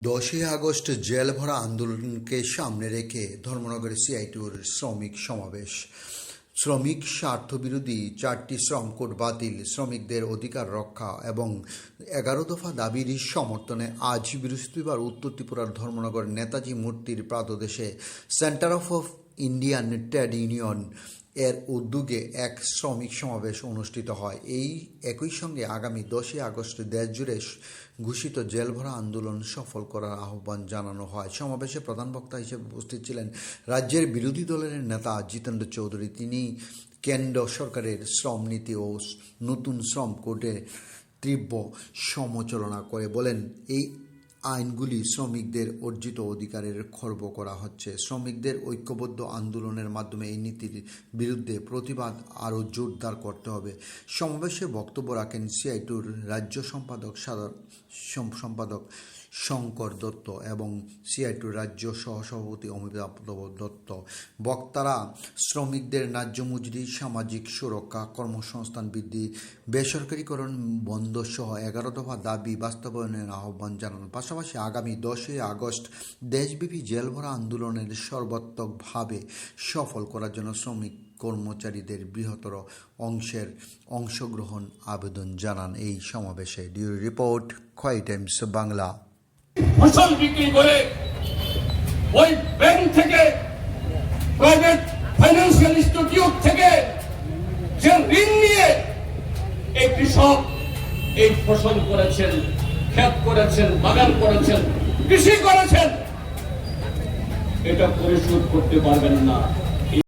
10ই August জেলভরা আন্দোলনকে সামনে রেখে ধর্মনগরে সিআইটিউর শ্রমিক সমাবেশ। শ্রমিক স্বার্থবিরোধী 4টি শ্রম কোড বাতিল, শ্রমিকদের অধিকার রক্ষা এবং 11 দফা দাবির সমর্থনে আজ বৃহস্পতিবার উত্তর ত্রিপুরার ধর্মনগর নেতাজি মূর্তির প্রাতদেশে centre of Indian trade union এর উদ্যোগে এক শ্রমিক সমাবেশ অনুষ্ঠিত হয়। এই একই সঙ্গে আগামী 10ই আগস্ট দেশজুড়ে ঘোষিত জেলভরা আন্দোলন সফল করার আহ্বান জানানো হয়। সমাবেশে প্রধান বক্তা হিসেবে উপস্থিত ছিলেন রাজ্যের বিরোধী দলের নেতা জিতেন্দ্র চৌধুরী। তিনি কেন্দ্র সরকারের শ্রম নীতি ও নতুন শ্রম কোডে তীব্র সমালোচনা করে বলেন, এই আইনগুলি শ্রমিকদের অর্জিত অধিকারের খর্ব করা হচ্ছে। শ্রমিকদের ঐক্যবদ্ধ আন্দোলনের মাধ্যমে এই নীতির বিরুদ্ধে প্রতিবাদ আরও জোরদার করতে হবে। সমাবেশে বক্তব্য রাখেন সিআইটিউর রাজ্য সম্পাদক শঙ্কর দত্ত এবং সিআইটিউর রাজ্য সহসভাপতি অমিতাভ দত্ত। বক্তারা শ্রমিকদের ন্যায্য মজুরি, সামাজিক সুরক্ষা, কর্মসংস্থান বৃদ্ধি, বেসরকারীকরণ বন্ধ সহ 11 দফা দাবি বাস্তবায়নের আহ্বান জানান। পাশাপাশি আগামী 10ই আগস্ট দেশব্যাপী জেলভরা আন্দোলনের সর্বাত্মকভাবে সফল করার জন্য শ্রমিক কর্মচারীদের বৃহত্তর অংশগ্রহণ আবেদন জানান এই সমাবেশে। ডিউ রিপোর্ট, খোয়াই টাইমস বাংলা। ফসল বিক্রি করে ওই ব্যাংক থেকে, প্রাইভেট ফাইন্যান্সিয়াল ইনস্টিটিউট থেকে যে ঋণ নিয়ে এই কৃষক এই ফসল করেছেন, ক্ষেত করেছেন, বাগান করেছেন, কৃষি করেছেন, এটা পরিশোধ করতে পারবেন না।